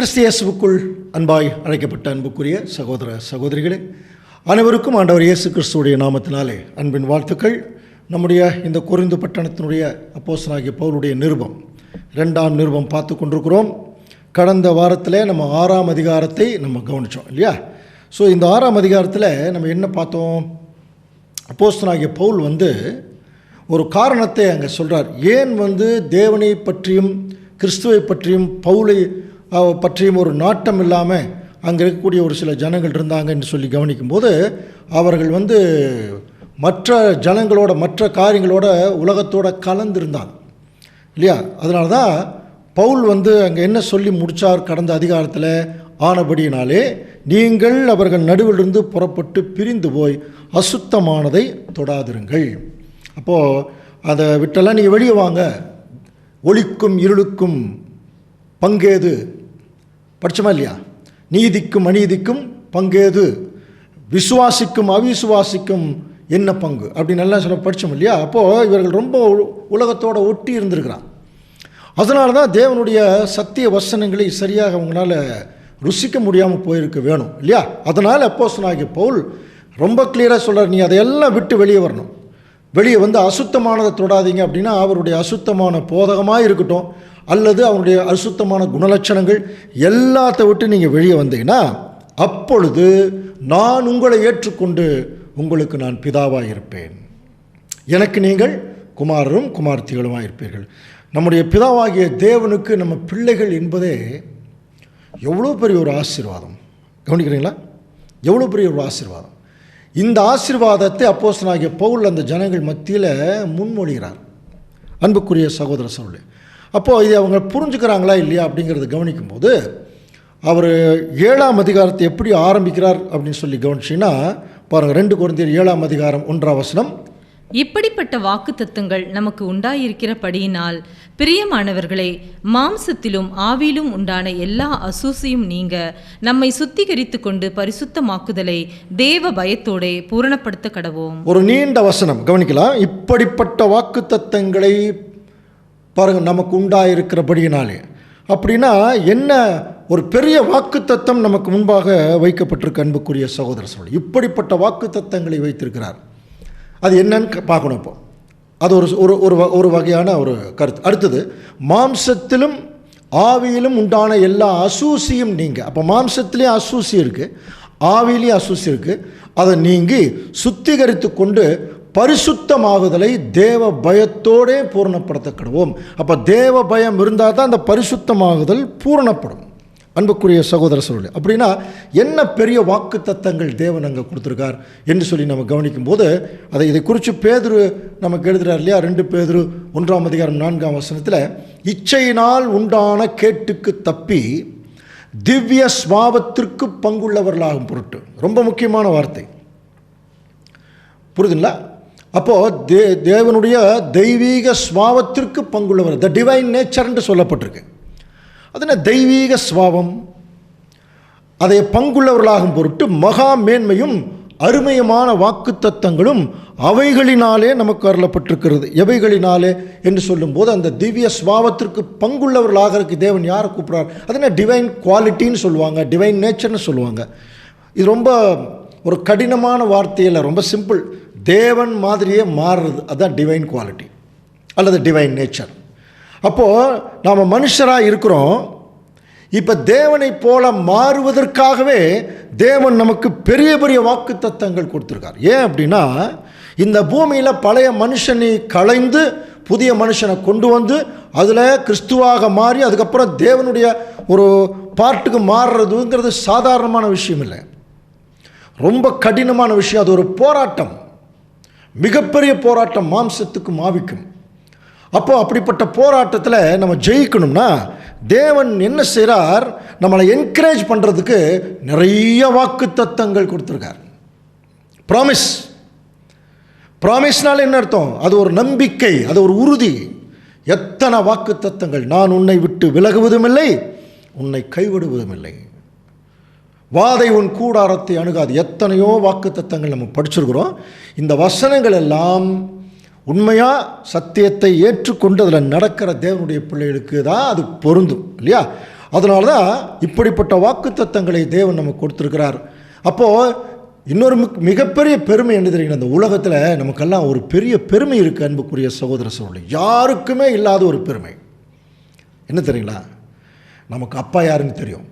கிறிஸ்து இயேசுவுக்குள் அன்பாய் அழைக்கப்பட்ட அன்புக்குரிய சகோதர சகோதரிகளே, அனைவருக்கும் ஆண்டவர் இயேசு கிறிஸ்துவுடைய நாமத்தினாலே அன்பின் வாழ்த்துக்கள். நம்முடைய இந்த கொரிந்து பட்டணத்தினுடைய அப்போஸ்தலனாகிய பவுலுடைய நிருபம் 2ஆம் நிருபம் பார்த்து கொண்டிருக்கிறோம். கடந்த வாரத்தில் நம்ம 6ஆம் அதிகாரத்தை நம்ம கவனித்தோம் இல்லையா? ஸோ இந்த 6ஆம் அதிகாரத்தில் நம்ம என்ன பார்த்தோம்? அப்போஸ்தலனாகிய பவுல் ஒரு காரணத்தை அங்கே சொல்கிறார். ஏன் தேவனை பற்றியும் கிறிஸ்துவை பற்றியும் பவுலை பற்றியும் ஒரு நாட்டம் இல்லாமல் அங்கே இருக்கக்கூடிய ஒரு சில ஜனங்கள் இருந்தாங்கன்னு சொல்லி கவனிக்கும்போது, அவர்கள் மற்ற ஜனங்களோட மற்ற காரியங்களோட உலகத்தோட கலந்துருந்தாங்க இல்லையா? அதனால தான் பவுல் அங்கே என்ன சொல்லி முடித்தார் கடந்த அதிகாரத்தில்? ஆனபடியினாலே நீங்கள் அவர்கள் நடுவிலிருந்து புறப்பட்டு பிரிந்து போய் அசுத்தமானதை தொடாதிருங்கள். அப்போது அதை விட்டெல்லாம் நீங்கள் வெளியே வாங்க. ஒளிக்கும் இருளுக்கும் பங்கேது, படித்தோமா இல்லையா? நீதிக்கும் அநீதிக்கும் பங்கேது, விசுவாசிக்கும் அவிசுவாசிக்கும் என்ன பங்கு அப்படின்னு எல்லாம் சொல்ல படித்தோம் இல்லையா? அப்போது இவர்கள் ரொம்ப உலகத்தோடு ஒட்டி இருந்திருக்கிறான். அதனால தான் தேவனுடைய சத்திய வசனங்களை சரியாக அவங்களால ருசிக்க முடியாமல் போயிருக்க வேணும் இல்லையா? அதனால் அப்போஸ்தலனாகிய பவுல் ரொம்ப கிளியராக சொல்கிறார், நீ அதையெல்லாம் விட்டு வெளியே வரணும். வெளியே அசுத்தமானதை தொடாதீங்க அப்படின்னா அவருடைய அசுத்தமான போதகமாக இருக்கட்டும் அல்லது அவருடைய அசுத்தமான குணலட்சணங்கள் எல்லாத்தை விட்டு நீங்கள் வெளியே வந்தீங்கன்னா அப்பொழுது நான் உங்களை ஏற்றுக்கொண்டு உங்களுக்கு நான் பிதாவாக இருப்பேன், எனக்கு நீங்கள் குமாரரும் குமார்த்திகளுமாக இருப்பீர்கள். நம்முடைய பிதாவாகிய தேவனுக்கு நம்ம பிள்ளைகள் என்பதே எவ்வளோ பெரிய ஒரு ஆசீர்வாதம். கவனிக்கிறீங்களா? எவ்வளோ பெரிய ஒரு ஆசீர்வாதம். இந்த ஆசீர்வாதத்தை அப்போஸ்தலனாகிய பவுல் அந்த ஜனங்கள் மத்தியில் முன்மொழிகிறார். அன்புக்குரிய சகோதர சகோதரி, அப்போது இதை அவங்க புரிஞ்சுக்கிறாங்களா இல்லையா அப்படிங்கிறத கவனிக்கும்போது, அவர் 7ஆம் அதிகாரத்தை எப்படி ஆரம்பிக்கிறார் அப்படின்னு சொல்லி கவனிச்சிங்கன்னா பாருங்கள். 2 கொரிந்தியர் 7ஆம் அதிகாரம் 1ஆம் வசனம், இப்படிப்பட்ட வாக்குத்தத்தங்கள் நமக்கு உண்டாயிருக்கிறபடியினால் பிரியமானவர்களே, மாம்சத்திலும் ஆவியிலும் உண்டான எல்லா அசூசியும் நீங்க நம்மை சுத்திகரித்து கொண்டு பரிசுத்தமாக்குதலை தேவ பயத்தோட பூரணப்படுத்த கடவோம். ஒரு நீண்ட வசனம் கவனிக்கலாம். இப்படிப்பட்ட வாக்குத்தத்தங்களை பாருங்க நமக்கு உண்டாயிருக்கிறபடியினாலே, அப்படின்னா என்ன ஒரு பெரிய வாக்குத்தத்தம் நமக்கு முன்பாக வைக்கப்பட்டிருக்கு. அன்புக்குரிய சகோதர சகோதரி, இப்படிப்பட்ட வாக்குத்தத்தங்களை வைத்திருக்கிறார். அது என்னன்னு பார்க்கணும். இப்போ அது ஒரு வகையான ஒரு கருத்து. அடுத்தது, மாம்சத்திலும் ஆவியிலும் உண்டான எல்லா அசூசியும் நீங்கள். அப்போ மாம்சத்திலேயும் அசூசி இருக்குது, ஆவியிலையும் அசூசி இருக்குது. அதை நீங்கி சுத்திகரித்து கொண்டு பரிசுத்தமாகுதலை தேவ பயத்தோடே பூரணப்படுத்தப்படுவோம். அப்போ தேவ பயம் இருந்தால் தான் அந்த பரிசுத்தமாகுதல் பூரணப்படும். அன்புக்குரிய சகோதர சகோதரி, அப்படின்னா என்ன பெரிய வாக்கு தத்தங்கள் தேவன் அங்கே கொடுத்துருக்கார் என்று சொல்லி நம்ம கவனிக்கும் போது, இதை குறித்து பேதுரு நமக்கு எழுதுகிறார் இல்லையா? 2 பேதுரு 1ஆம் அதிகாரம் 4ஆம் வசனத்தில், இச்சையினால் உண்டான கேட்டுக்கு தப்பி திவ்ய ஸ்வாபத்திற்கு பங்குள்ளவர்களாகும் பொருட்டு. ரொம்ப முக்கியமான வார்த்தை, புரியுதுங்களா? அப்போது தேவனுடைய தெய்வீக ஸ்வாபத்திற்கு பங்குள்ளவர், த டிவைன் நேச்சர் என்று சொல்லப்பட்டிருக்கு. அதனால் தெய்வீக ஸ்வாபம், அதை பங்குள்ளவர்களாகும் பொருட்டு மகா மேன்மையும் அருமையுமான வாக்குத்தத்தங்களும் அவைகளினாலே நமக்கு அருளப்பட்டிருக்கிறது. எவைகளினாலே என்று சொல்லும்போது அந்த திவ்ய ஸ்வாபத்திற்கு பங்குள்ளவர்களாகிறதுக்கு தேவன் யாரை கூப்பிட்றார்? அதனால் டிவைன் குவாலிட்டின்னு சொல்லுவாங்க, டிவைன் நேச்சர்னு சொல்லுவாங்க. இது ரொம்ப ஒரு கடினமான வார்த்தையில் ரொம்ப சிம்பிள். தேவன் மாதிரியே மாறுறது, அதுதான் டிவைன் குவாலிட்டி அல்லது டிவைன் நேச்சர். அப்போது நாம் மனுஷராக இருக்கிறோம். இப்போ தேவனை போல மாறுவதற்காகவே தேவன் நமக்கு பெரிய பெரிய வாக்கு தத்தங்கள் கொடுத்துருக்கார். ஏன் அப்படின்னா, இந்த பூமியில் பழைய மனுஷனை களைந்து புதிய மனுஷனை கொண்டு வந்து அதில் கிறிஸ்துவாக மாறி அதுக்கப்புறம் தேவனுடைய ஒரு பாட்டுக்கு மாறுறதுங்கிறது சாதாரணமான விஷயம் இல்லை, ரொம்ப கடினமான விஷயம். அது ஒரு போராட்டம், மிகப்பெரிய போராட்டம், மாம்சத்துக்கும் ஆவிக்கும். அப்போது அப்படிப்பட்ட போராட்டத்தில் நம்ம ஜெயிக்கணும்னா தேவன் என்ன செய்கிறார்? நம்மளை என்கரேஜ் பண்ணுறதுக்கு நிறைய வாக்கு தத்தங்கள் கொடுத்துருக்கார். ப்ராமிஸ்னால் என்ன அர்த்தம்? அது ஒரு நம்பிக்கை, அது ஒரு உறுதி. எத்தனை வாக்கு தத்தங்கள்! நான் உன்னை விட்டு விலகுவதும் இல்லை, உன்னை கைவிடுவதும் இல்லை, வாதை உன் கூடாரத்தை அணுகாது. எத்தனையோ வாக்கு தத்தங்கள் நம்ம படிச்சிருக்கிறோம். இந்த வசனங்கள் எல்லாம் உண்மையாக சத்தியத்தை ஏற்றுக்கொண்டு அதில் நடக்கிற தேவனுடைய பிள்ளைகளுக்கு தான் அது பொருந்தும் இல்லையா? அதனால தான் இப்படிப்பட்ட வாக்குத்தத்தங்களை தேவன் நமக்கு கொடுத்துருக்கிறார். அப்போது இன்னொரு மிகப்பெரிய பெருமை என்ன தெரியுங்களா, இந்த உலகத்தில் நமக்கெல்லாம் ஒரு பெரிய பெருமை இருக்குது அன்புக்குரிய சகோதர சகோதரி. யாருக்குமே இல்லாத ஒரு பெருமை என்ன தெரியுங்களா, நமக்கு அப்பா யாருன்னு தெரியும்,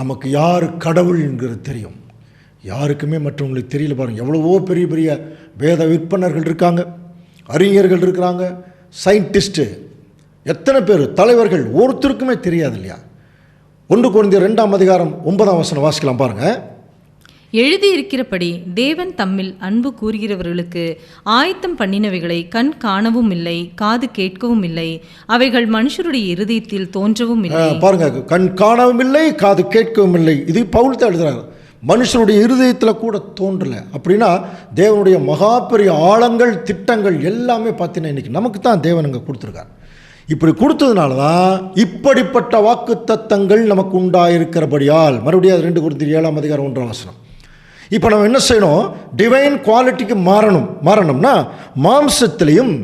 நமக்கு யார் கடவுள்ங்கிறது தெரியும். யாருக்குமே மற்றவங்களுக்கு தெரியல. பாருங்கள், எவ்வளவோ பெரிய பெரிய வேத விற்பனர்கள் இருக்காங்க, அறிஞர்கள் இருக்கிறாங்க, சயின்டிஸ்ட்டு, எத்தனை பேர் தலைவர்கள், ஒருத்தருக்குமே தெரியாது இல்லையா. 1 கொரிந்தியர் 2:9 வாசிக்கலாம் பாருங்கள். எழுதியிருக்கிறபடி தேவன் தம்மில் அன்பு கூறுகிறவர்களுக்கு ஆயத்தம் பண்ணினவைகளை கண் காணவும் இல்லை, காது கேட்கவும் இல்லை, அவைகள் மனுஷருடைய இருதயத்தில் தோன்றவும் இல்லை. பாருங்க, கண் காணவும் இல்லை, காது கேட்கவும் இல்லை. இது பவுல் தான் எழுதுறாரு. மனுஷனுடைய இருதயத்தில் கூட தோன்றலை அப்படின்னா தேவனுடைய மகா பெரிய ஆழங்கள், திட்டங்கள் எல்லாமே பார்த்தீங்கன்னா இன்றைக்கி நமக்கு தான் தேவன் அங்கே கொடுத்துருக்கார். இப்படி கொடுத்ததுனால தான் இப்படிப்பட்ட வாக்கு தத்தங்கள் நமக்கு உண்டாயிருக்கிறபடியால், மறுபடியும் 2 கொரிந்தியர் 7:1. இப்போ நம்ம என்ன செய்யணும், டிவைன் குவாலிட்டிக்கு மாறணும்னா மாம்சத்திலையும்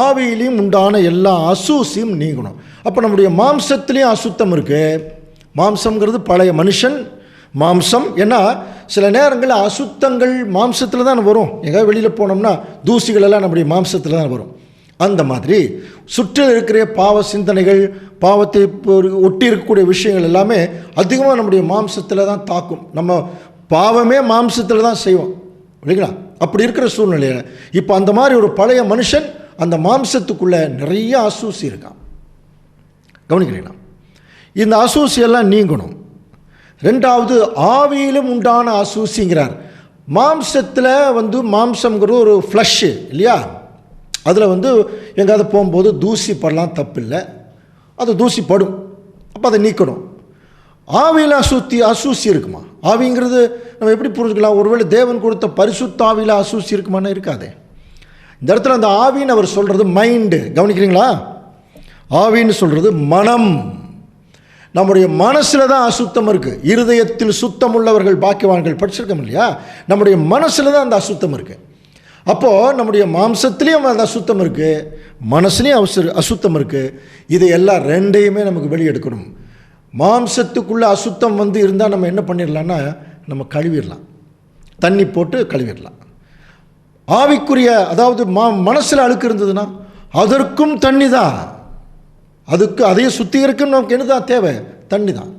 ஆவியிலையும் உண்டான எல்லா அசூசியும் நீங்கணும். அப்போ நம்முடைய மாம்சத்திலையும் அசுத்தம் இருக்குது. மாம்சங்கிறது பழைய மனுஷன் மாம்சம். ஏன்னா சில நேரங்களில் அசுத்தங்கள் மாம்சத்தில் தான் வரும். எங்கேயாவது வெளியில் போனோம்னா தூசிகள் எல்லாம் நம்முடைய மாம்சத்தில் தான் வரும். அந்த மாதிரி சுற்றில் இருக்கிற பாவ சிந்தனைகள், பாவத்தை ஒட்டி இருக்கக்கூடிய விஷயங்கள் எல்லாமே அதிகமாக நம்முடைய மாம்சத்தில் தான் தாக்கும். நம்ம பாவமே மாம்சத்தில் தான் செய்வோம் இல்லைங்களா. அப்படி இருக்கிற சூழ்நிலையில் இப்போ அந்த மாதிரி ஒரு பழைய மனுஷன், அந்த மாம்சத்துக்குள்ளே நிறைய அசூசி இருக்கான். கவனிக்கிறீங்களா? இந்த அசூசியெல்லாம் நீங்கணும். 2வது ஆவியிலும் உண்டான அசூசிங்கிறார். மாம்சத்தில் மாம்சங்கிறது ஒரு ஃப்ளஷ்ஷு இல்லையா, அதில் எங்கேயாவது போகும்போது தூசி படலாம், தப்பில்லை, அது தூசி படும், அப்போ அதை நீக்கணும். ஆவியில் அசூசி இருக்குமா? ஆவிங்கிறது நம்ம எப்படி புரிஞ்சுக்கலாம்? ஒருவேளை தேவன் கொடுத்த பரிசுத்த ஆவியில் அசூசி இருக்குமான்னு இருக்காதே. இந்த இடத்துல அந்த ஆவின்னு அவர் சொல்கிறது மைண்டு. கவனிக்கிறீங்களா? ஆவின்னு சொல்கிறது மனம். நம்முடைய மனசில் தான் அசுத்தம் இருக்குது. இருதயத்தில் சுத்தம் உள்ளவர்கள் பாக்கியவான்கள் படிச்சிருக்கோம் இல்லையா. நம்முடைய மனசில் தான் அந்த அசுத்தம் இருக்குது. அப்போது நம்முடைய மாம்சத்துலேயும் அந்த அசுத்தம் இருக்குது, மனசுலேயும் அசுத்தம் இருக்குது. இதை எல்லாம் ரெண்டையுமே நமக்கு வெளியெடுக்கணும். மாம்சத்துக்குள்ளே அசுத்தம் இருந்தால் நம்ம என்ன பண்ணிடலான்னா, நம்ம கழுவிடலாம், தண்ணி போட்டு கழுவிடலாம். ஆவிக்குரிய அதாவது மனசில் அழுக்கு இருந்ததுன்னா அதற்கும் தண்ணி தான். அதுக்கு அதையே சுத்திகரிக்கும் நமக்கு என்ன தான் தேவை? தண்ணி தான்.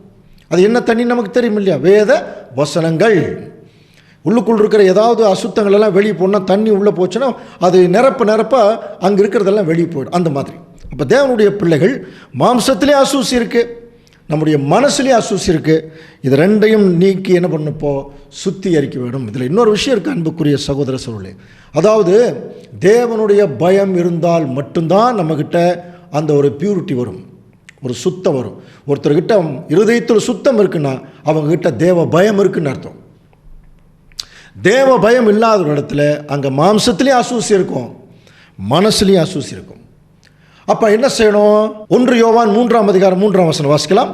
அது என்ன தண்ணி நமக்கு தெரியும் இல்லையா? வேத வசனங்கள். உள்ளுக்குள் இருக்கிற ஏதாவது அசுத்தங்கள் எல்லாம் வெளியே போனால், தண்ணி உள்ளே போச்சுன்னா அது நிரப்ப அங்கே இருக்கிறதெல்லாம் வெளியே போயிடும். அந்த மாதிரி அப்போ தேவனுடைய பிள்ளைகள் மாம்சத்திலே அசூசி இருக்குது, நம்முடைய மனசுலேயே அசூசி இருக்குது. இது ரெண்டையும் நீக்கி என்ன பண்ணப்போ சுத்திகரிக்க வேண்டும். இதில் இன்னொரு விஷயம் இருக்குது அன்புக்குரிய சகோதர சகோதரர்களே. அதாவது தேவனுடைய பயம் இருந்தால் மட்டும்தான் நம்மக்கிட்ட அந்த ஒரு பியூரிட்டி வரும், ஒரு சுத்தம் வரும். ஒருத்தர்கிட்ட இருதயத்தில் சுத்தம் இருக்குன்னா அவங்கக்கிட்ட தேவ பயம் இருக்குன்னு அர்த்தம். தேவ பயம் இல்லாத ஒரு இடத்துல அங்கே மாம்சத்துலேயும் அசூசி இருக்கும், மனசுலேயும் அசூசி இருக்கும். அப்போ என்ன செய்யணும்? 1 யோவான் 3:3 வாசிக்கலாம்.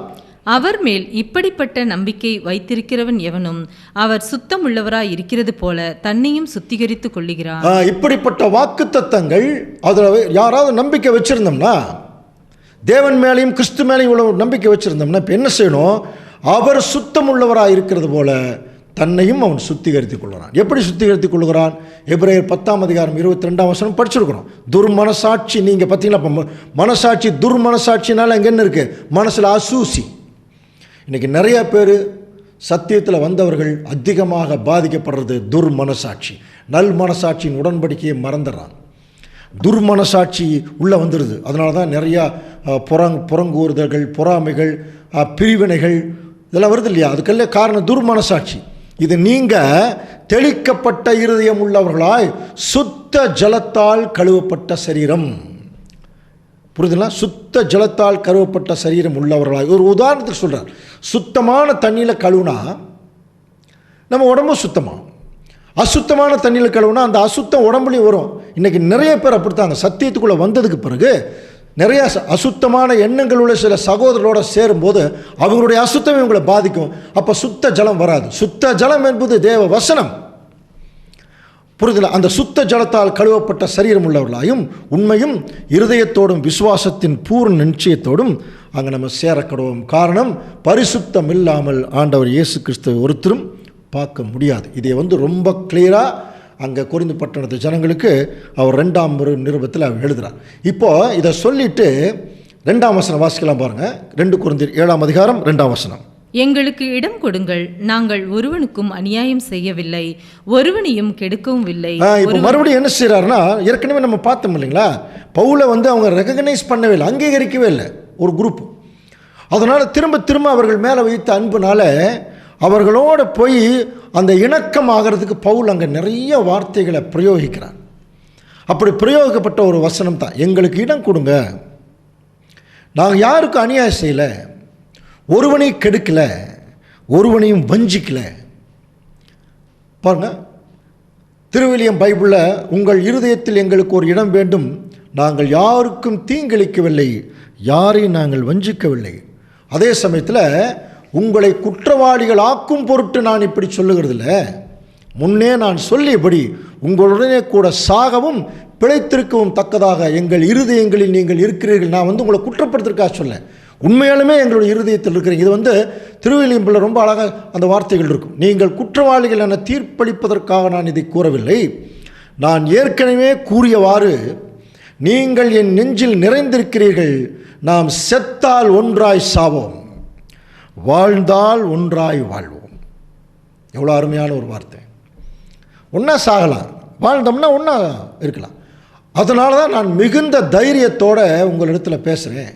அவர் மேல் இப்படிப்பட்ட நம்பிக்கை வைத்திருக்கிறவன் எவனும் அவர் சுத்தம் உள்ளவராய் இருக்கிறது போல தன்னையும் சுத்திகரித்து கொள்ளுகிறான். இப்படிப்பட்ட வாக்கு தத்தங்கள் அதில் யாராவது நம்பிக்கை வச்சுருந்தோம்னா, தேவன் மேலேயும் கிறிஸ்து மேலேயும் உள்ள நம்பிக்கை வச்சுருந்தோம்னா இப்போ என்ன செய்யணும்? அவர் சுத்தம் உள்ளவராக இருக்கிறது போல தன்னையும் அவன் சுத்திகரித்துக் கொள்கிறான். எப்படி சுத்திகரித்துக் கொள்கிறான்? எபிரேயர் 10:22 படிச்சிருக்கிறோம். துர்மனசாட்சி. நீங்கள் பார்த்தீங்களா, இப்போ மனசாட்சி துர்மனசாட்சினால அங்கே என்ன இருக்குது? மனசில் அசூசி. இன்றைக்கி நிறைய பேர் சத்தியத்தில் வந்தவர்கள் அதிகமாக பாதிக்கப்படுறது துர்மனசாட்சி. நல் மனசாட்சியின் உடன்படிக்கையை மறந்துடுறாங்க. துர்மனசாட்சி உள்ளே வந்துடுது. அதனால தான் நிறையா புறங்கூறுதல்கள், பொறாமைகள், பிரிவினைகள் இதெல்லாம் வருது இல்லையா. அதுக்கெல்லாம் காரணம் துர்மனசாட்சி. இது நீங்கள் தெளிக்கப்பட்ட இருதயம் உள்ளவர்களாய் சுத்த ஜலத்தால் கழுவப்பட்ட சரீரம். புரியுதுங்களா? சுத்த ஜலத்தால் கழுவப்பட்ட சரீரம் உள்ளவர்களாய். ஒரு உதாரணத்துக்கு சொல்கிறார். சுத்தமான தண்ணியில் கழுவுனா நம்ம உடம்பு சுத்தமாகும். அசுத்தமான தண்ணியில் கழுவுனா அந்த அசுத்தம் உடம்புலையும் வரும். இன்றைக்கி நிறைய பேர் அப்படித்தாங்க. சத்தியத்துக்குள்ளே வந்ததுக்கு பிறகு நிறைய அசுத்தமான எண்ணங்கள் உள்ள சில சகோதரர்களோடு சேரும்போது அவங்களுடைய அசுத்தம் இவங்களை பாதிக்கும். அப்போ சுத்த ஜலம் வராது. சுத்த ஜலம் என்பது தேவ வசனம். புரிதல அந்த சுத்த ஜலத்தால் கழுவப்பட்ட சரீரம் உள்ளவர்களாயும் உண்மையும் இருதயத்தோடும் விசுவாசத்தின் பூர்ண நிச்சயத்தோடும் அங்கே நம்ம சேரக்கடுவோம். காரணம், பரிசுத்தம் இல்லாமல் ஆண்டவர் இயேசு கிறிஸ்துவை ஒருத்தரும் பார்க்க முடியாது. இதை ரொம்ப கிளியராக அங்கே கொரிந்து பட்டணத்து ஜனங்களுக்கு அவர் 2ஆம் நிருபத்தில் அவர் எழுதுகிறார். இப்போது இதை சொல்லிவிட்டு 2ஆம் வசனம் வாசிக்கலாம் பாருங்கள். 2 கொரிந்தியர் 7ஆம் அதிகாரம் 2ஆம் வசனம். எங்களுக்கு இடம் கொடுங்கள், நாங்கள் ஒருவனுக்கும் அநியாயம் செய்யவில்லை, ஒருவனையும் கெடுக்கவும் இல்லை. இப்போ மறுபடியும் என்ன செய்கிறாருன்னா, ஏற்கனவே நம்ம பார்த்தோம் இல்லைங்களா, பவுலை அவங்க ரெகக்னைஸ் பண்ணவே இல்லை, அங்கீகரிக்கவே இல்லை ஒரு குரூப். அதனால் திரும்ப திரும்ப அவர்கள் மேலே வைத்த அன்புனால அவர்களோடு போய் அந்த இணக்கம் ஆகிறதுக்கு பவுல் அங்கே நிறைய வார்த்தைகளை பிரயோகிக்கிறார். அப்படி பிரயோகிக்கப்பட்ட ஒரு வசனம் தான், எங்களுக்கு இடம் கொடுங்க, நாங்கள் யாருக்கும் அநியாயம் செய்யலை, ஒருவனையும் கெடுக்கலை, ஒருவனையும் வஞ்சிக்கலை. பாருங்க, திருவிலியம் பைபிளில் உங்கள் இருதயத்தில் எங்களுக்கு ஒரு இடம் வேண்டும், நாங்கள் யாருக்கும் தீங்கிழைக்கவில்லை, யாரையும் நாங்கள் வஞ்சிக்கவில்லை. அதே சமயத்தில் உங்களை குற்றவாளிகள் ஆக்கும் பொருட்டு நான் இப்படி சொல்லுகிறதில்ல, முன்னே நான் சொல்லியபடி உங்களுடனே கூட சாகவும் பிழைத்திருக்கவும் தக்கதாக எங்கள் இருதயங்களில் நீங்கள் இருக்கிறீர்கள். நான் உங்களை குற்றப்படுத்திருக்காக சொல்ல, உண்மையாலுமே எங்களுடைய இருதயத்தில் இருக்கிறீங்க. இது திருவிலியம்பில் ரொம்ப அழகாக அந்த வார்த்தைகள் இருக்கும். நீங்கள் குற்றவாளிகள் என தீர்ப்பளிப்பதற்காக நான் இதை கூறவில்லை, நான் ஏற்கனவே கூறியவாறு நீங்கள் என் நெஞ்சில் நிறைந்திருக்கிறீர்கள். நாம் செத்தால் ஒன்றாய் சாவோம், வாழ்ந்தால் ஒன்றாய் வாழ்வோம். எவ்வளோ அருமையான ஒரு வார்த்தை. ஒன்றா சாகலாம், வாழ்ந்தோம்னா ஒன்றா இருக்கலாம். அதனால தான் நான் மிகுந்த தைரியத்தோடு உங்களிடத்தில் பேசுகிறேன்,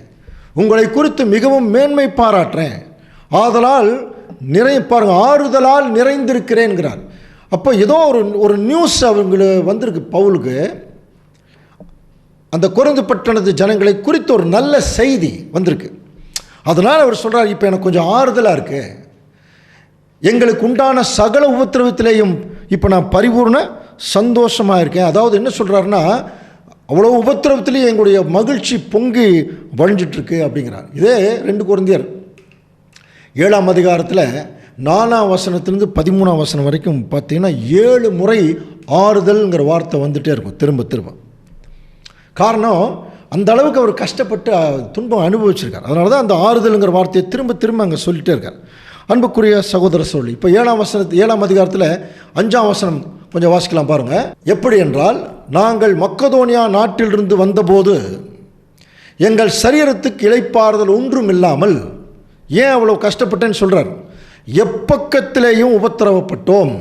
உங்களை குறித்து மிகவும் மேன்மை பாராட்டுறேன். ஆதலால் பாருங்கள், ஆறுதலால் நிறைந்திருக்கிறேன்கிறார். அப்போ ஏதோ ஒரு நியூஸ் அவங்களுக்கு வந்திருக்கு பவுலுக்கு, அந்த கொரிந்து பட்டணத்து ஜனங்களை குறித்து ஒரு நல்ல செய்தி வந்திருக்கு. அதனால் அவர் சொல்கிறார், இப்போ எனக்கு கொஞ்சம் ஆறுதலாக இருக்குது, எங்களுக்கு உண்டான சகல உபத்திரவத்திலேயும் இப்போ நான் பரிபூர்ண சந்தோஷமாக இருக்கேன். அதாவது என்ன சொல்கிறாருன்னா, அவ்வளோ உபத்திரவத்திலேயும் எங்களுடைய மகிழ்ச்சி பொங்கி வழிஞ்சிட்ருக்கு அப்படிங்கிறார். இதே 2 கொரிந்தியர் 7ஆம் அதிகாரத்தில் 4ஆம் வசனத்திலிருந்து 13ஆம் வசனம் வரைக்கும் பார்த்தீங்கன்னா 7 முறை ஆறுதல்ங்கிற வார்த்தை வந்துகிட்டே இருக்கும் திரும்ப திரும்ப. காரணம், அந்த அளவுக்கு அவர் கஷ்டப்பட்டு துன்பம் அனுபவிச்சிருக்கார். அதனால தான் அந்த ஆறுதலுங்கிற வார்த்தையை திரும்ப திரும்ப அங்கே சொல்லிகிட்டே இருக்கார். அன்புக்குரிய சகோதர சொல்லி, இப்போ 7ஆம் அதிகாரத்தில் 5ஆம் வசனம் கொஞ்சம் வாசிக்கலாம் பாருங்கள். எப்படி என்றால், நாங்கள் மக்கதோனியா நாட்டிலிருந்து வந்தபோது எங்கள் சரீரத்துக்கு இளைப்பாறுதல் ஒன்றும் இல்லாமல், ஏன் அவ்வளோ கஷ்டப்பட்டேன்னு சொல்கிறார், எப்பக்கத்திலேயும் உபத்திரவப்பட்டோம்,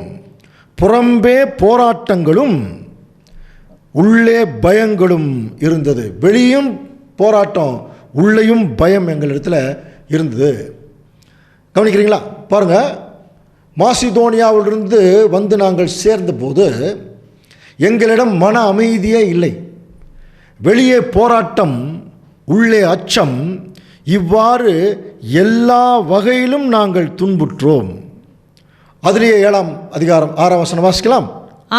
புறம்பே போராட்டங்களும் உள்ளே பயங்களும் இருந்தது. வெளியும் போராட்டம், உள்ளேயும் பயம் எங்களிடத்தில் இருந்தது. கவனிக்கிறீங்களா? பாருங்கள், மாசிதோனியாவிலிருந்து வந்து நாங்கள் சேர்ந்தபோது எங்களிடம் மன அமைதியே இல்லை, வெளியே போராட்டம், உள்ளே அச்சம், இவ்வாறு எல்லா வகையிலும் நாங்கள் துன்புற்றோம். அதிலேயே 7ஆம் அதிகாரம் 6ஆம் வசனம் வாசிக்கலாம்.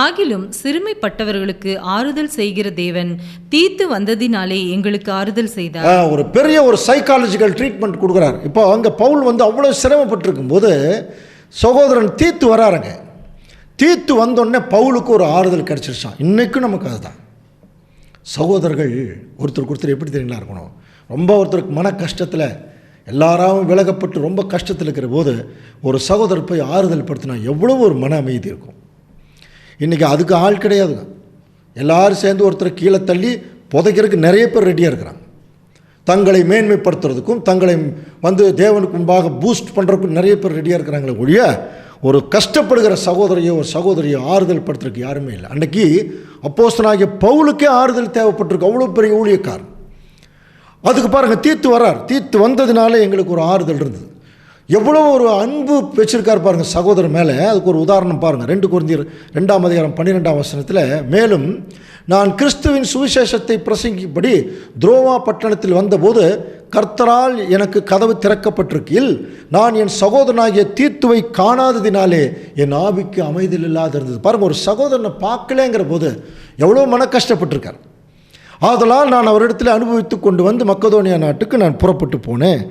ஆகிலும் சிறுமைப்பட்டவர்களுக்கு ஆறுதல் செய்கிற தேவன் தீத்து வந்ததினாலே எங்களுக்கு ஆறுதல் செய்தார். ஒரு பெரிய ஒரு சைக்காலஜிக்கல் ட்ரீட்மெண்ட் கொடுக்குறார். இப்போ அங்கே பவுல் அவ்வளோ சிரமப்பட்டிருக்கும் போது சகோதரன் தீத்து வராருங்க. தீத்து வந்தோடனே பவுலுக்கு ஒரு ஆறுதல் கிடச்சிருச்சான். இன்றைக்கும் நமக்கு அதுதான். சகோதரர்கள் ஒருத்தருக்கு ஒருத்தர் எப்படி தெரியுங்களா இருக்கணும். ரொம்ப ஒருத்தருக்கு மன கஷ்டத்தில் எல்லாராவும் விலகப்பட்டு ரொம்ப கஷ்டத்தில் இருக்கிற போது ஒரு சகோதரர் போய் ஆறுதல் படுத்தினா எவ்வளோ ஒரு மன அமைதி இருக்கும். இன்றைக்கி அதுக்கு ஆள் கிடையாதுங்க. எல்லோரும் சேர்ந்து ஒருத்தரை கீழே தள்ளி புதைக்கிறதுக்கு நிறைய பேர் ரெடியாக இருக்கிறாங்க. தங்களை மேன்மைப்படுத்துறதுக்கும் தங்களை தேவனுக்கு முன்பாக பூஸ்ட் பண்ணுறதுக்கும் நிறைய பேர் ரெடியாக இருக்கிறாங்களே ஒழிய ஒரு கஷ்டப்படுகிற சகோதரியோ ஒரு சகோதரியோ ஆறுதல் படுத்துறதுக்கு யாருமே இல்லை. அன்றைக்கி அப்போஸ்தலனாகிய பவுலுக்கே ஆறுதல் தேவைப்பட்டிருக்கு, அவ்வளோ பெரிய ஊழியக்காரர். அதுக்கு பாருங்கள், தீத்து வரார். தீத்து வந்ததுனால எங்களுக்கு ஒரு ஆறுதல் இருந்தது. எவ்வளோ ஒரு அன்பு வச்சுருக்கார் பாருங்கள் சகோதரர் மேலே. அதுக்கு ஒரு உதாரணம் பாருங்கள். 2 கொரிந்தியர் 2ஆம் அதிகாரம் 12ஆம் வசனத்தில், மேலும் நான் கிறிஸ்துவின் சுவிசேஷத்தை பிரசங்கிப்படி துரோவா பட்டணத்தில் வந்தபோது கர்த்தரால் எனக்கு கதவு திறக்கப்பட்டிருக்கையில் நான் என் சகோதரனாகிய தீத்துவை காணாததினாலே என் ஆவிக்கு அமைதல் இல்லாது இருந்தது. பாருங்கள், ஒரு சகோதரனை பார்க்கலேங்கிற போது எவ்வளோ மன கஷ்டப்பட்டிருக்கார். ஆதலால் நான் அவரிடத்தில் அனுபவித்து கொண்டு வந்து மக்கதோனியா நாட்டுக்கு நான் புறப்பட்டு போனேன்.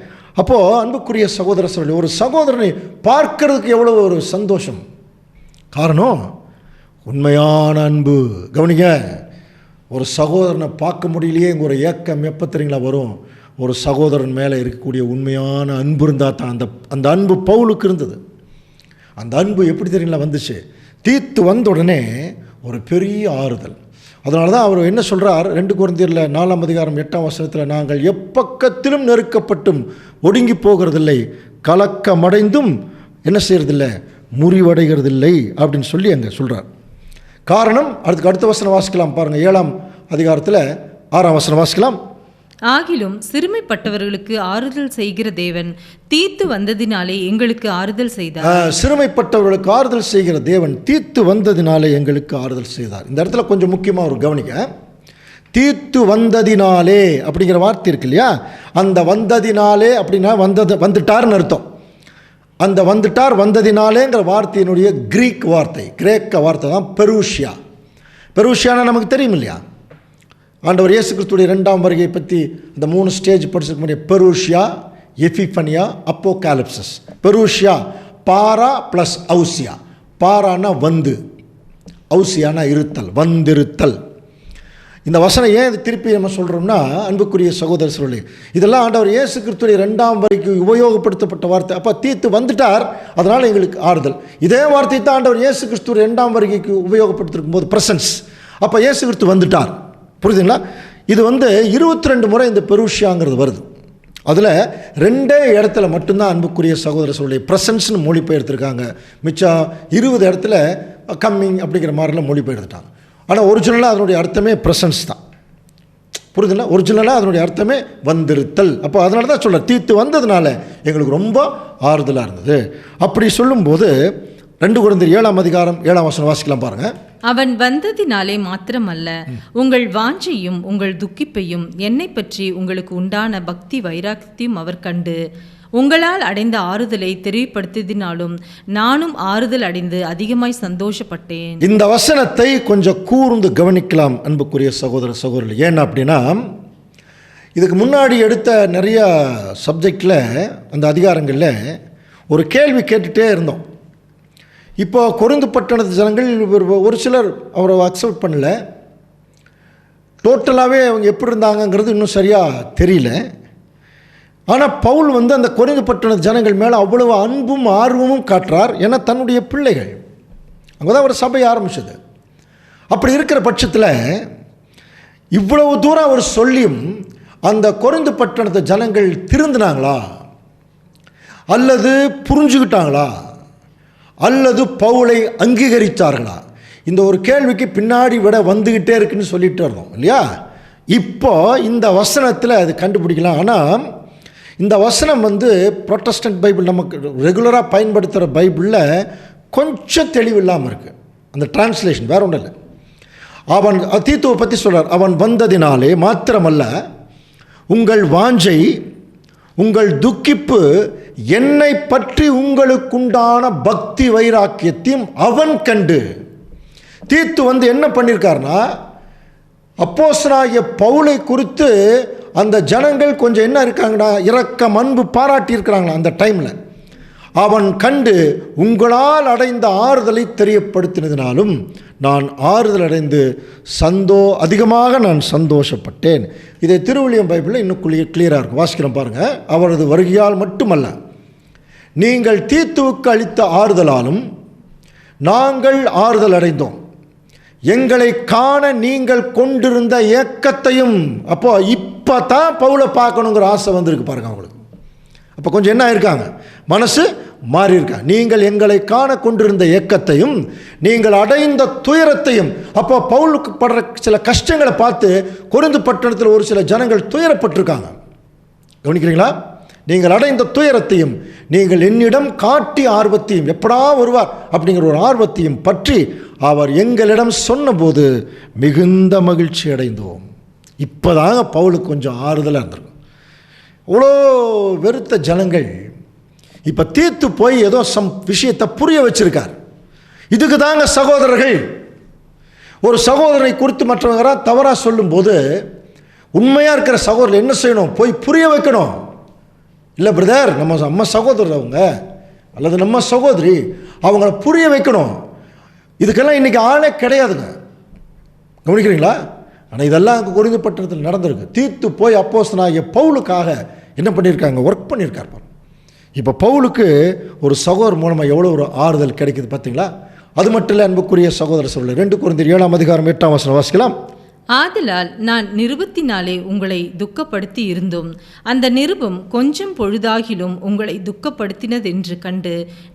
அப்போது அன்புக்குரிய சகோதர சகோதரி, ஒரு சகோதரனை பார்க்கறதுக்கு எவ்வளோ ஒரு சந்தோஷம். காரணம், உண்மையான அன்பு. கவனிங்க, ஒரு சகோதரனை பார்க்க முடியலையே ஒரு ஏக்கம் எப்போ தெரியுங்களா வரும்? ஒரு சகோதரன் மேலே இருக்கக்கூடிய உண்மையான அன்பு இருந்தால் தான். அந்த அன்பு பவுலுக்கு இருந்தது. அந்த அன்பு எப்படி தெரியுங்களா வந்துச்சு? தீத்து வந்த உடனே ஒரு பெரிய ஆறுதல். அதனால தான் அவர் என்ன சொல்கிறார்? 2 கொரிந்தியரில் 4:8 நாங்கள் எப்பக்கத்திலும் நெருக்கப்பட்டும் ஒடுங்கி போகிறதில்லை, கலக்கமடைந்தும் என்ன செய்கிறதில்லை, முறிவடைகிறதில்லை அப்படின்னு சொல்லி அங்கே சொல்கிறார். காரணம், அடுத்த வசனம் வாசிக்கலாம் பாருங்கள். 7ஆம் அதிகாரத்தில் 6ஆம் வசனம் வாசிக்கலாம். ஆகிலும் சிறுமைப்பட்டவர்களுக்கு ஆறுதல் செய்கிற தேவன் தீத்து வந்ததினாலே எங்களுக்கு ஆறுதல் செய்தார். சிறுமைப்பட்டவர்களுக்கு ஆறுதல் செய்கிற தேவன் தீத்து வந்ததினாலே எங்களுக்கு ஆறுதல் செய்தார். இந்த இடத்துல கொஞ்சம் முக்கியமாக ஒரு கவனிக்க, தீத்து வந்ததினாலே அப்படிங்கிற வார்த்தை இருக்கு இல்லையா? அந்த வந்ததினாலே அப்படின்னா வந்துட்டார்னு அர்த்தம். அந்த வந்ததினாலேங்கிற வார்த்தையினுடைய கிரேக்க வார்த்தை தான் பெருஷியா. பெருஷியானா நமக்கு தெரியும் இல்லையா? ஆண்டவர் இயேசு கிறிஸ்துடைய 2ஆம் வருகையை பற்றி இந்த 3 ஸ்டேஜ் படிச்சிருக்க முடியும். பெருஷியா, எபிஃபனியா, அப்போகாலிப்சஸ். பெருஷியா பாரா ப்ளஸ் அவுசியா. பாரானா வந்து, அவுசியானா இருத்தல், வந்திருத்தல். இந்த வசனம் ஏன் இது திருப்பி நம்ம சொல்கிறோம்னா, அன்புக்குரிய சகோதர சொல்லி, இதெல்லாம் ஆண்டவர் இயேசு கிறிஸ்துடைய 2ஆம் வருகைக்கு உபயோகப்படுத்தப்பட்ட வார்த்தை. அப்போ தீத்து வந்துட்டார், அதனால் எங்களுக்கு ஆறுதல். இதே வார்த்தை தான் ஆண்டவர் இயேசு கிறிஸ்துடைய 2ஆம் வருகைக்கு உபயோகப்படுத்திருக்கும் போது பிரசன்ஸ். அப்போ இயேசு கிறிஸ்து வந்துட்டார். புரியுதுங்களா? இது 22 முறை இந்த பெருஷியாங்கிறது வருது. அதில் 2 இடத்துல மட்டும்தான் அன்புக்குரிய சகோதர சொல்லி பிரசன்ஸ்னு மொழிபெயர்த்துருக்காங்க. மிச்சம் 20 இடத்துல கம்மிங் அப்படிங்கிற மாதிரிலாம் மொழிபெயர்த்துட்டாங்க. ஆனால் ஒரிஜினலாக அதனுடைய அர்த்தமே பிரசன்ஸ் தான். புரியுதுங்களா? ஒரிஜினலாக அதனுடைய அர்த்தமே வந்திருத்தல். அப்போ அதனால தான் சொல்கிறேன், தீத்து வந்ததுனால எங்களுக்கு ரொம்ப ஆறுதலாக இருந்தது. அப்படி சொல்லும்போது 2 கொரிந்தியர் 7ஆம் அதிகாரம் 7ஆம் வசனம் வாசிக்கலாம் பாருங்கள். அவன் வந்ததினாலே மாத்திரமல்ல, உங்கள் வாஞ்சையும் உங்கள் துக்கிப்பையும் என்னை பற்றி உங்களுக்கு உண்டான பக்தி வைராக்கியத்தையும் அவர் கண்டு உங்களால் அடைந்த ஆறுதலை தெரிவிப்படுத்தினாலும் நானும் ஆறுதல் அடைந்து அதிகமாய் சந்தோஷப்பட்டேன். இந்த வசனத்தை கொஞ்சம் கூர்ந்து கவனிக்கலாம் அன்புக்குரிய சகோதர சகோதரர்கள். ஏன்னா அப்படின்னா, இதுக்கு முன்னாடி எடுத்த நிறைய சப்ஜெக்டில் அந்த அதிகாரங்களில் ஒரு கேள்வி கேட்டுகிட்டே இருந்தோம். இப்போ கொரிந்து பட்டணத்து ஜனங்கள் ஒரு சிலர் அவரை அக்செப்ட் பண்ணல. டோட்டலாகவே அவங்க எப்படி இருந்தாங்கங்கிறது இன்னும் சரியாக தெரியல. ஆனால் பவுல் அந்த கொரிந்து பட்டணத்து ஜனங்கள் மேலே அவ்வளவு அன்பும் ஆர்வமும் காட்டுறார். ஏன்னா தன்னுடைய பிள்ளைகள் அங்கே தான் ஒரு சபை ஆரம்பிச்சது. அப்படி இருக்கிற பட்சத்தில் இவ்வளவு தூரம் அவர் சொல்லியும் அந்த கொரிந்து பட்டணத்து ஜனங்கள் திருந்தினாங்களா, அல்லது புரிஞ்சுக்கிட்டாங்களா, அல்லது பவுலை அங்கீகரித்தார்களா? இந்த ஒரு கேள்விக்கு பின்னாடி விட வந்துக்கிட்டே இருக்குன்னு சொல்லிட்டு இருந்தோம் இல்லையா? இப்போ இந்த வசனத்தில் அது கண்டுபிடிக்கலாம். ஆனால் இந்த வசனம் புராட்டஸ்டன்ட் பைபிள் நமக்கு ரெகுலராக பயன்படுத்துகிற பைபிளில் கொஞ்சம் தெளிவு இல்லாமல் இருக்குது. அந்த டிரான்ஸ்லேஷன் வேறு ஒன்றும் இல்லை. அவன் தீத்துவை பற்றி சொல்கிறார். அவன் வந்ததினாலே மாத்திரமல்ல, உங்கள் வாஞ்சை உங்கள் துக்கிப்பு என்னை பற்றி உங்களுக்குண்டான பக்தி வைராக்கியத்தையும் அவன் கண்டு. தீத்து என்ன பண்ணியிருக்காருனா, அப்போஸ்தலனாகிய பவுலை குறித்து அந்த ஜனங்கள் கொஞ்சம் என்ன இருக்காங்கடா, இரக்கம் அன்பு பாராட்டி இருக்கிறாங்களா அந்த டைமில். அவன் கண்டு உங்களால் அடைந்த ஆறுதலை தெரியப்படுத்தினதினாலும் நான் ஆறுதல் அடைந்து அதிகமாக நான் சந்தோஷப்பட்டேன். இதை திருவிழியம் பைபிளில் இன்னும் கிளியராக இருக்கும். வாசிக்கிறோம் பாருங்கள். அவரது வருகையால் மட்டுமல்ல, நீங்கள் தீத்துவுக்கு அளித்த ஆறுதலாலும் நாங்கள் ஆறுதல் அடைந்தோம். எங்களை காண நீங்கள் கொண்டிருந்த ஏக்கத்தையும். அப்போ இப்போ தான் பவுலை பார்க்கணுங்கிற ஆசை வந்திருக்கு பாருங்க அவங்களுக்கு. அப்போ கொஞ்சம் என்ன ஆயிருக்காங்க, மனசு மாறி இருக்காங்க. நீங்கள் எங்களை காண கொண்டிருந்த ஏக்கத்தையும் நீங்கள் அடைந்த துயரத்தையும். அப்போ பவுலுக்கு படுற சில கஷ்டங்களை பார்த்து கொரிந்து பட்டணத்தில் ஒரு சில ஜனங்கள் துயரப்பட்டிருக்காங்க. கவனிக்கிறீங்களா? நீங்கள் அடைந்த துயரத்தையும் நீங்கள் என்னிடம் காட்டிய ஆர்வத்தையும், எப்படா வருவார் அப்படிங்கிற ஒரு ஆர்வத்தையும் பற்றி அவர் எங்களிடம் சொன்னபோது மிகுந்த மகிழ்ச்சி அடைந்தோம். இப்போதாங்க பவுலுக்கு கொஞ்சம் ஆறுதலாக இருந்திருக்கும். அவ்வளோ வெறுத்த ஜனங்கள் இப்போ தீர்த்து போய் ஏதோ விஷயத்தை புரிய வச்சிருக்கார். இதுக்கு தாங்க சகோதரர்கள், ஒரு சகோதரரை குறித்து மற்றவங்க தவறாக சொல்லும்போது உண்மையாக இருக்கிற சகோதரர் என்ன செய்யணும், போய் புரிய வைக்கணும். இல்லை பிரதர், நம்ம சகோதரர் அவங்க அல்லது நம்ம சகோதரி, அவங்கள புரிய வைக்கணும். இதுக்கெல்லாம் இன்றைக்கி ஆளே கிடையாதுங்க. கவனிக்கிறீங்களா? ஆனால் இதெல்லாம் அங்கே கொரிந்து பட்டணத்தில் நடந்திருக்கு. தீர்த்து போய் அப்போஸ்தலனாகிய பவுலுக்காக என்ன பண்ணியிருக்காங்க? ஒர்க் பண்ணியிருக்கார். இப்போ பவுலுக்கு ஒரு சகோதரர் மூலமாக எவ்வளோ ஒரு ஆறுதல் கிடைக்குது பார்த்தீங்களா? அது மட்டும் இல்லை அன்புக்குரிய சகோதர சொல்ல 2 கொரிந்தியர் 7:8 வாசிக்கலாம். ஆதலால் நான் நிருபத்தினாலே உங்களை துக்கப்படுத்தி இருந்தும் அந்த நிருபம் கொஞ்சம் பொழுதாகிலும் உங்களை துக்கப்படுத்தினதென்று கண்டு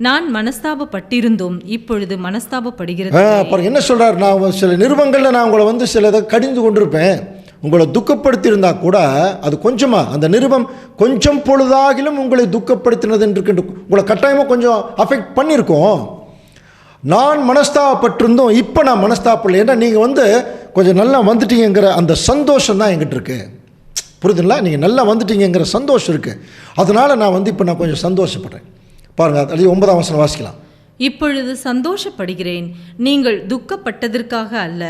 நான் மனஸ்தாபப்பட்டிருந்தும் இப்பொழுது மனஸ்தாபப்படுகிறது. என்ன சொல்றார்? நான் சில நிருபங்களில் நான் உங்களை சிலதை கடிந்து கொண்டிருப்பேன், உங்களை துக்கப்படுத்தி இருந்தா கூட அது கொஞ்சமா, அந்த நிருபம் கொஞ்சம் பொழுதாகிலும் உங்களை துக்கப்படுத்தினது என்று கண்டு உங்களை கட்டாயமாக கொஞ்சம் அஃபெக்ட் பண்ணியிருக்கோம். நான் மனஸ்தாபப்பட்டிருந்தோம், இப்போ நான் மனஸ்தாபப்படல. ஏன்னா நீங்கள் கொஞ்சம் நல்லா வந்துட்டீங்கிற அந்த சந்தோஷம் தான் என்கிட்ட இருக்குது. புரியுதுங்களா? நீங்கள் நல்லா வந்துட்டீங்கிற சந்தோஷம் இருக்குது. அதனால் நான் இப்போ நான் கொஞ்சம் சந்தோஷப்படுறேன். பாருங்கள், அது 9 வாசிக்கலாம். இப்பொழுது சந்தோஷப்படுகிறேன், நீங்கள் துக்கப்பட்டதற்காக அல்ல,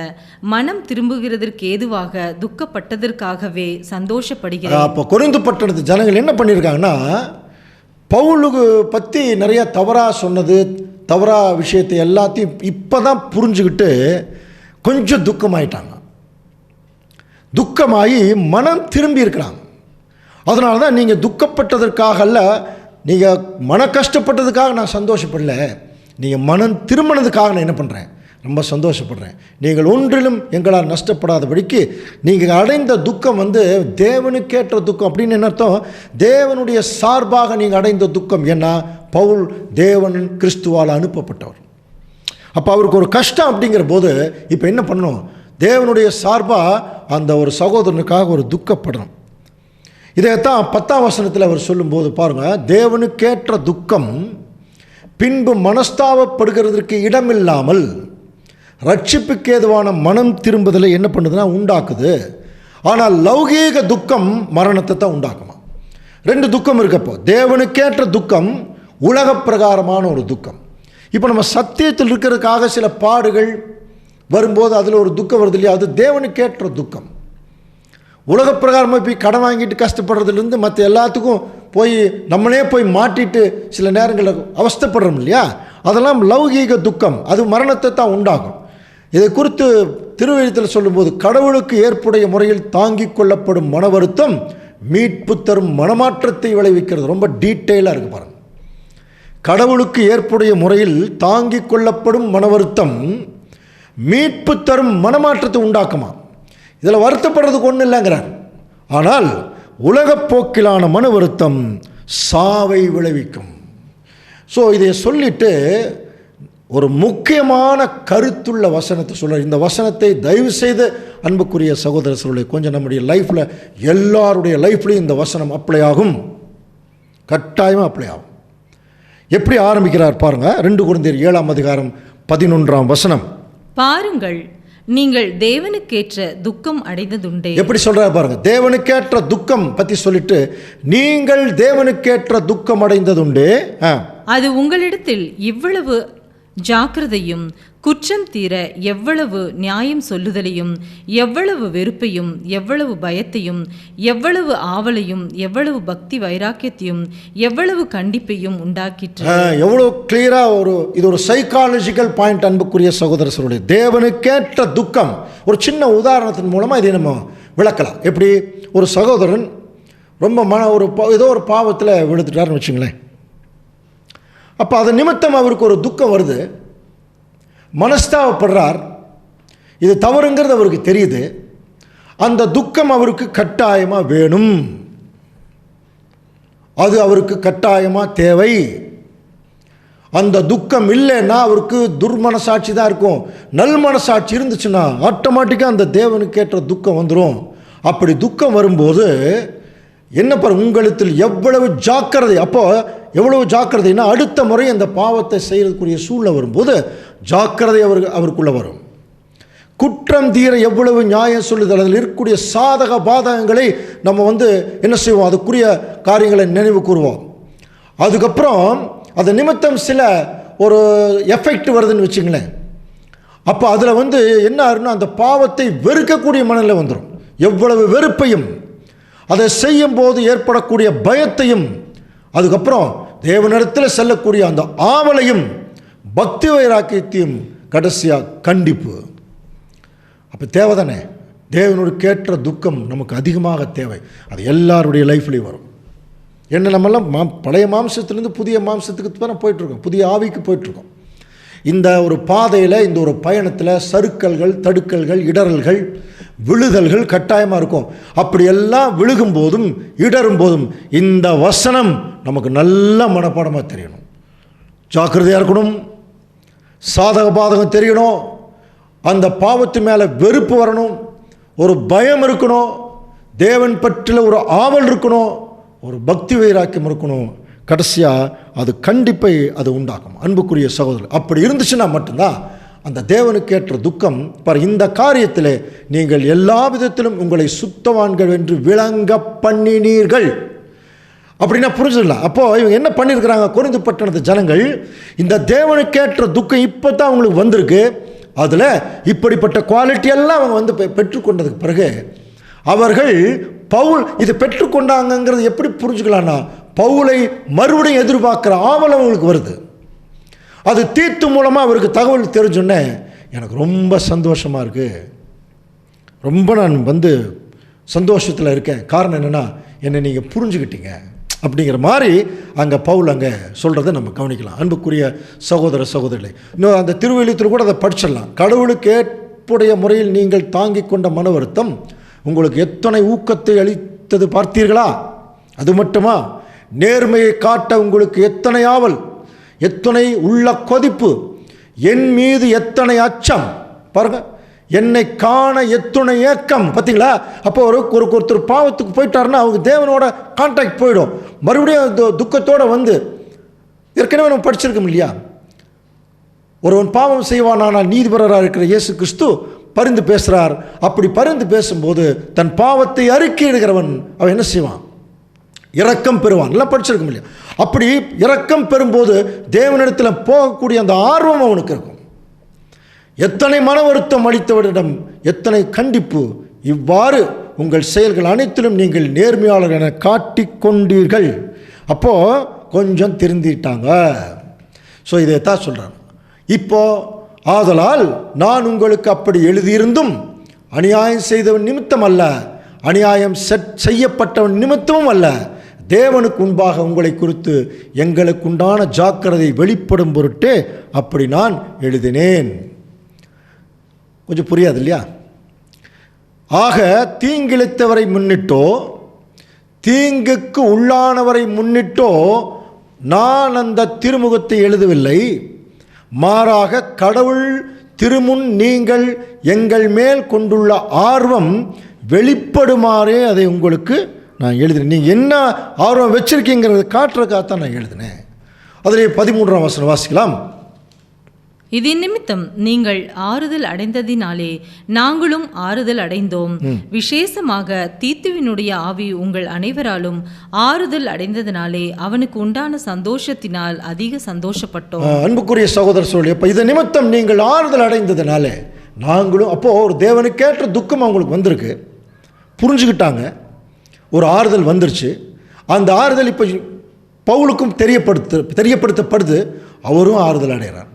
மனம் திரும்புகிறதற்கு ஏதுவாக துக்கப்பட்டதற்காகவே சந்தோஷப்படுகிறேன். அப்போ கொரிந்து பட்டணத்து ஜனங்கள் என்ன பண்ணியிருக்காங்கன்னா, பவுலுக்கு பற்றி நிறைய தவறாக சொன்னது, தவறா விஷயத்தை எல்லாத்தையும் இப்போ தான் புரிஞ்சுக்கிட்டு கொஞ்சம் துக்கமாயிட்டாங்க. துக்கமாகி மனம் திரும்பி இருக்கிறாங்க. அதனால தான் நீங்கள் துக்கப்பட்டதற்காக அல்ல, நீங்கள் மன கஷ்டப்பட்டதுக்காக நான் சந்தோஷப்படல, நீங்கள் மனம் திரும்பினதுக்காக நான் என்ன பண்ணுறேன்? ரொம்ப சந்தோஷப்படுறேன். நீங்கள் ஒன்றிலும் எங்களால் நஷ்டப்படாதபடிக்கு நீங்கள் அடைந்த துக்கம் தேவனுக்கேற்ற துக்கம். அப்படின்னு என்ன அர்த்தம்? தேவனுடைய சார்பாக நீங்கள் அடைந்த துக்கம். ஏன்னா பவுல் தேவன் கிறிஸ்துவால் அனுப்பப்பட்டவர். அப்போ அவருக்கு ஒரு கஷ்டம் அப்படிங்கிற போது இப்போ என்ன பண்ணணும்? தேவனுடைய சார்பாக அந்த ஒரு சகோதரனுக்காக ஒரு துக்கப்படணும். இதைத்தான் 10 அவர் சொல்லும்போது பாருங்கள், தேவனுக்கேற்ற துக்கம் பின்பு மனஸ்தாபப்படுகிறதற்கு இடமில்லாமல் ரட்சிப்புக்கு ஏதுவான மனம் திரும்புதலை என்ன பண்ணுதுன்னா உண்டாக்குது. ஆனால் லௌகீக துக்கம் மரணத்தை தான் உண்டாக்குமா. 2 துக்கம் இருக்கப்போ, தேவனுக்கேற்ற துக்கம், உலக பிரகாரமான ஒரு துக்கம். இப்போ நம்ம சத்தியத்தில் இருக்கிறதுக்காக சில பாடுகள் வரும்போது அதில் ஒரு துக்கம் வருது இல்லையா? அது தேவனுக்கேற்ற துக்கம். உலக பிரகாரமாக போய் கடன் வாங்கிட்டு கஷ்டப்படுறதுலேருந்து மற்ற எல்லாத்துக்கும் போய் நம்மளே போய் மாட்டிட்டு சில நேரங்களில் அவஸ்தைப்படுறோம் இல்லையா? அதெல்லாம் லௌகீக துக்கம், அது மரணத்தை தான் உண்டாகும். இதை குறித்து திருவெழுத்தில் சொல்லும்போது, கடவுளுக்கு ஏற்புடைய முறையில் தாங்கிக் கொள்ளப்படும் மன வருத்தம் மீட்பு தரும் மனமாற்றத்தை விளைவிக்கிறது. ரொம்ப டீட்டெயிலாக இருக்குது பாருங்கள். கடவுளுக்கு ஏற்புடைய முறையில் தாங்கிக் கொள்ளப்படும் மன வருத்தம் மீட்பு தரும் மனமாற்றத்தை உண்டாக்குமா. இதில் வருத்தப்படுறதுக்கு ஒன்றும் இல்லைங்கிறார். ஆனால் உலகப்போக்கிலான மன வருத்தம் சாவை விளைவிக்கும். ஸோ இதை சொல்லிட்டு ஒரு முக்கியமான கருத்துள்ள வசனத்தை சொல்கிறார். இந்த வசனத்தை தயவு செய்து அன்புக்குரிய சகோதர சொல்லை கொஞ்சம் நம்முடைய லைஃப்பில், எல்லாருடைய லைஃப்லையும் இந்த வசனம் அப்ளை ஆகும், கட்டாயமாக அப்ளை ஆகும். எப்படி ஆரம்பிக்கிறார் பாருங்கள். 2 கொரிந்தியர் 7:11 பாருங்கள், நீங்கள் தேவனுக்கேற்ற துக்கம் அடைந்ததுண்டே. எப்படி சொல்றாரு பாருங்க. தேவனுக்கேற்ற துக்கம் பற்றி சொல்லிட்டு, நீங்கள் தேவனுக்கேற்ற துக்கம் அடைந்ததுண்டே, அது உங்களிடத்தில் இவ்வளவு ஜாக்கிரதையும் குற்றம் தீர எவ்வளவு நியாயம் சொல்லுதலையும் எவ்வளவு வெறுப்பையும் எவ்வளவு பயத்தையும் எவ்வளவு ஆவலையும் எவ்வளவு பக்தி வைராக்கியத்தையும் எவ்வளவு கண்டிப்பையும் உண்டாக்கிற்று. எவ்வளவு கிளியரா இது ஒரு சைக்காலஜிக்கல் பாயிண்ட். அன்புக்குரிய சகோதரர்களுடைய தேவனுக்கேற்ற துக்கம் ஒரு சின்ன உதாரணத்தின் மூலமாக இதை நம்ம விளக்கலாம். எப்படி? ஒரு சகோதரன் ரொம்ப ஏதோ ஒரு பாவத்தில் விழுந்துட்டாருன்னு வச்சுங்களேன். அப்போ அது நிமித்தம் அவருக்கு ஒரு துக்கம் வருது, மனஸ்தாபப்படுறார், இது தவறுங்கிறது அவருக்கு தெரியுது. அந்த துக்கம் அவருக்கு கட்டாயமாக வேணும், அது அவருக்கு கட்டாயமாக தேவை. அந்த துக்கம் இல்லைன்னா அவருக்கு துர்மனசாட்சி தான் இருக்கும். நல் மனசாட்சி இருந்துச்சுன்னா ஆட்டோமேட்டிக்காக அந்த தேவனுக்கேற்ற துக்கம் வந்துடும். அப்படி துக்கம் வரும்போது என்ன உங்களிடத்தில் எவ்வளவு ஜாக்கிரதை. அப்போ எவ்வளவு ஜாக்கிரதைன்னா, அடுத்த முறை அந்த பாவத்தை செய்யறதுக்குரிய சூழ்நிலை வரும்போது ஜாக்கிரதை அவருக்குள்ள வரும். குற்றம் தீர எவ்வளவு நியாயம் சொல்லுதல், அதில் இருக்கக்கூடிய சாதக பாதகங்களை நம்ம என்ன செய்வோம், அதுக்குரிய காரியங்களை நினைவு கூறுவோம். அதுக்கப்புறம் அது நிமித்தம் சில ஒரு எஃபெக்ட் வருதுன்னு வச்சுங்களேன். அப்போ அதில் என்ன ஆகுதுன்னா, அந்த பாவத்தை வெறுக்கக்கூடிய மனநிலை வந்துடும். எவ்வளவு வெறுப்பையும், அதை செய்யும் போது ஏற்படக்கூடிய பயத்தையும், அதுக்கப்புறம் தேவனிடத்தில் செல்லக்கூடிய அந்த ஆவலையும் பக்தி வைராக்கியத்தையும் கடைசியாக கண்டிப்பு. அப்போ தேவை தானே, தேவனுக்கு ஏற்ற துக்கம் நமக்கு அதிகமாக தேவை. அது எல்லாருடைய லைஃப்லேயும் வரும். என்ன நம்மெல்லாம் பழைய மாம்சத்துலேருந்து புதிய மாம்சத்துக்கு தானே போயிட்டுருக்கோம், புதிய ஆவிக்கு போயிட்டுருக்கோம். இந்த ஒரு பாதையில், இந்த ஒரு பயணத்தில் சறுக்கல்கள், தடுக்கல்கள், இடறல்கள், விழுதல்கள் கட்டாயமாக இருக்கும். அப்படியெல்லாம் விழுகும் போதும் இடரும் போதும் இந்த வசனம் நமக்கு நல்ல மனப்பாடமாக தெரியணும். ஜாக்கிரதையாக இருக்கணும், சாதக பாதகம் தெரியணும், அந்த பாவத்து மேலே வெறுப்பு வரணும், ஒரு பயம் இருக்கணும், தேவன் பற்றில ஒரு ஆவல் இருக்கணும், ஒரு பக்தி வைராக்கியம் இருக்கணும். கடைசியாக அது கண்டிப்பை அது உண்டாக்கும். அன்புக்குரிய சகோதரர், அப்படி இருந்துச்சுன்னா மட்டும்தான் அந்த தேவனுக்கு ஏற்ற துக்கம். இந்த காரியத்தில் நீங்கள் எல்லா விதத்திலும் உங்களை சுத்தவான்கள் என்று விளங்க பண்ணினீர்கள் அப்படின்னா புரிஞ்சுக்கலாம். அப்போது இவங்க என்ன பண்ணியிருக்கிறாங்க, கொரிந்து பட்டணத்து ஜனங்கள், இந்த தேவனுக்கேற்ற துக்கம் இப்போ தான் அவங்களுக்கு வந்திருக்கு. அதில் இப்படிப்பட்ட குவாலிட்டியெல்லாம் அவங்க வந்து பெற்றுக்கொண்டதுக்கு பிறகு அவர்கள் பவுல் இதை பெற்றுக்கொண்டாங்கிறது எப்படி புரிஞ்சுக்கலான்னா, பவுலை மறுபடியும் எதிர்பார்க்குற ஆவல் அவங்களுக்கு வருது. அது தீத்து மூலமாக அவருக்கு தகவல் தெரிஞ்சோன்னே எனக்கு ரொம்ப சந்தோஷமாக இருக்குது, ரொம்ப நான் வந்து சந்தோஷத்தில் இருக்கேன். காரணம் என்னென்னா, என்னை நீங்கள் புரிஞ்சுக்கிட்டீங்க அப்படிங்கிற மாதிரி அங்கே பவுல் அங்கே சொல்கிறத நம்ம கவனிக்கலாம். அன்புக்குரிய சகோதர சகோதரிகளே, இன்னும் அந்த திருவெளியத்தில் கூட அதை படிச்சிடலாம். கடவுளுக்கு ஏற்புடைய முறையில் நீங்கள் தாங்கி கொண்ட மன வருத்தம் உங்களுக்கு எத்தனை ஊக்கத்தை அளித்தது பார்த்தீர்களா? அது மட்டுமா, நேர்மையை காட்ட உங்களுக்கு எத்தனை ஆவல், எத்தனை உள்ள கொதிப்பு, என் மீது எத்தனை அச்சம் பாருங்க, என்னை காண எத்துணை ஏக்கம். பார்த்தீங்களா? அப்போ ஒருத்தர் பாவத்துக்கு போயிட்டாருன்னா அவங்க தேவனோட கான்டாக்ட் போயிடும். மறுபடியும் துக்கத்தோடு வந்து, ஏற்கனவே நம்ம படிச்சிருக்கோம் இல்லையா, ஒருவன் பாவம் செய்வானால் நீதிபரராக இருக்கிற இயேசு கிறிஸ்து பரிந்து பேசுகிறார். அப்படி பரிந்து பேசும்போது தன் பாவத்தை அறிக்கையிடுகிறவன் அவன் என்ன செய்வான், இரக்கம் பெறுவான். எல்லாம் படிச்சிருக்கோம் இல்லையா? அப்படி இரக்கம் பெறும்போது தேவனிடத்தில் போகக்கூடிய அந்த ஆர்வம் அவனுக்கு இருக்கும். எத்தனை மன வருத்தம் அளித்தவரிடம் எத்தனை கண்டிப்பு. இவ்வாறு உங்கள் செயல்கள் அனைத்திலும் நீங்கள் நேர்மையாளர் என காட்டிக்கொண்டீர்கள். அப்போது கொஞ்சம் திருந்திட்டாங்க. ஸோ இதைத்தான் சொல்கிறாங்க. இப்போது ஆதலால் நான் உங்களுக்கு அப்படி எழுதியிருந்தும் அநியாயம் செய்தவன் நிமித்தம் அல்ல, அநியாயம் செய்யப்பட்டவன் நிமித்தமும் அல்ல, தேவனுக்கு முன்பாக உங்களை குறித்து எங்களுக்கு உண்டான ஜாக்கிரதை வெளிப்படும் பொருட்டே அப்படி நான் எழுதினேன். கொஞ்சம் புரியாது இல்லையா? ஆக தீங்கிழைத்தவரை முன்னிட்டோ தீங்குக்கு உள்ளானவரை முன்னிட்டோ நான் அந்த திருமுகத்தை எழுதவில்லை. மாறாக கடவுள் திருமுன் நீங்கள் எங்கள் மேல் கொண்டுள்ள ஆர்வம் வெளிப்படுமாறே அதை உங்களுக்கு நான் எழுதினேன். நீங்கள் என்ன ஆர்வம் வச்சிருக்கீங்கிறத காட்டுறதுக்காகத்தான் நான் எழுதினேன். அதிலே 13ஆம் வசனம் வாசிக்கலாம். இது நிமித்தம் நீங்கள் ஆறுதல் அடைந்ததினாலே நாங்களும் ஆறுதல் அடைந்தோம். விசேஷமாக தீத்துவினுடைய ஆவி உங்கள் அனைவராலும் ஆறுதல் அடைந்ததினாலே அவனுக்கு உண்டான சந்தோஷத்தினால் அதிக சந்தோஷப்பட்டோம். அன்புக்குரிய சகோதரர் சொல்லி, அப்போ இது நிமித்தம் நீங்கள் ஆறுதல் அடைந்ததினாலே நாங்களும், அப்போது ஒரு தேவனுக்கேற்ற துக்கம் அவங்களுக்கு வந்திருக்கு, புரிஞ்சுக்கிட்டாங்க, ஒரு ஆறுதல் வந்துருச்சு. அந்த ஆறுதல் இப்போ பவுலுக்கும் தெரியப்படுத்தப்படுது, அவரும் ஆறுதல் அடைகிறார்.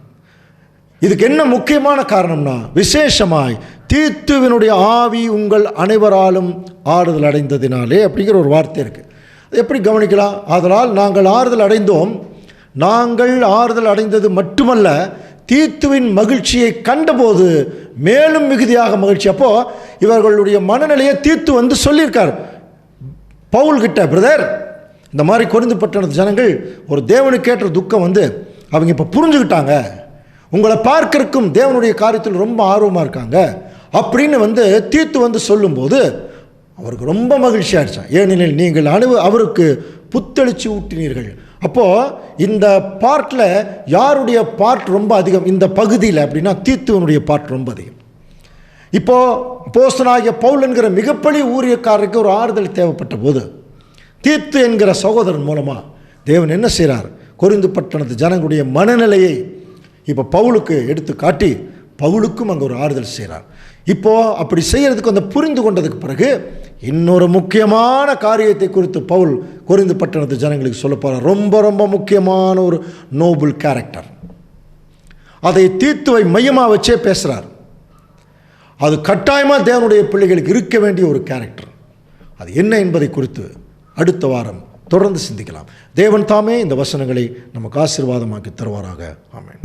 இதுக்கு என்ன முக்கியமான காரணம்னா, விசேஷமாய் தீத்துவினுடைய ஆவி உங்கள் அனைவராலும் ஆறுதல் அடைந்ததினாலே அப்படிங்கிற ஒரு வார்த்தை இருக்குது. எப்படி கவனிக்கலாம்? அதனால் நாங்கள் ஆறுதல் அடைந்தோம். நாங்கள் ஆறுதல் அடைந்தது மட்டுமல்ல, தீத்துவின் மகிழ்ச்சியை கண்டபோது மேலும் மிகுதியாக மகிழ்ச்சி. அப்போது இவர்களுடைய மனநிலையை தீத்து வந்து சொல்லியிருக்கார் பவுல்கிட்ட, பிரதர் இந்த மாதிரி கொரிந்து பட்டணத்து ஜனங்கள் ஒரு தேவனுக்கேற்ற துக்கம் வந்து அவங்க இப்போ புரிஞ்சுக்கிட்டாங்க, உங்களை பார்க்கறக்கும் தேவனுடைய காரியத்தில் ரொம்ப ஆர்வமாக இருக்காங்க அப்படின்னு வந்து தீத்து வந்து சொல்லும்போது அவருக்கு ரொம்ப மகிழ்ச்சி ஆயிடுச்சான். ஏனெனில் நீங்கள் அவருக்கு புத்தெழுச்சி ஊட்டினீர்கள். அப்போது இந்த பார்ட்டில் யாருடைய பார்ட் ரொம்ப அதிகம் இந்த பகுதியில் அப்படின்னா தீத்துவனுடைய பார்ட் ரொம்ப அதிகம். இப்போது அப்போஸ்தலனாகிய பவுல் என்கிற மிகப்பெரிய ஊழியக்காரருக்கு ஒரு ஆறுதல் தேவைப்பட்ட போது தீத்து என்கிற சகோதரன் மூலமாக தேவன் என்ன செய்கிறார், கொரிந்து பட்டணத்து ஜனங்களுடைய மனநிலையை இப்போ பவுலுக்கு எடுத்து காட்டி பவுலுக்கும் அங்கே ஒரு ஆறுதல் செய்கிறார். இப்போது அப்படி செய்கிறதுக்கு அந்த புரிந்து கொண்டதுக்கு பிறகு இன்னொரு முக்கியமான காரியத்தை குறித்து பவுல் கொரிந்து பட்டணத்து ஜனங்களுக்கு சொல்ல போகிறார். ரொம்ப ரொம்ப முக்கியமான ஒரு நோபல் கேரக்டர். அதை தீத்துவை மையமாக வச்சே பேசுகிறார். அது கட்டாயமாக தேவனுடைய பிள்ளைகளுக்கு இருக்க வேண்டிய ஒரு கேரக்டர். அது என்ன என்பதை குறித்து அடுத்த வாரம் தொடர்ந்து சிந்திக்கலாம். தேவன் தாமே இந்த வசனங்களை நமக்கு ஆசீர்வாதமாக்கி தருவாராக. ஆமென்.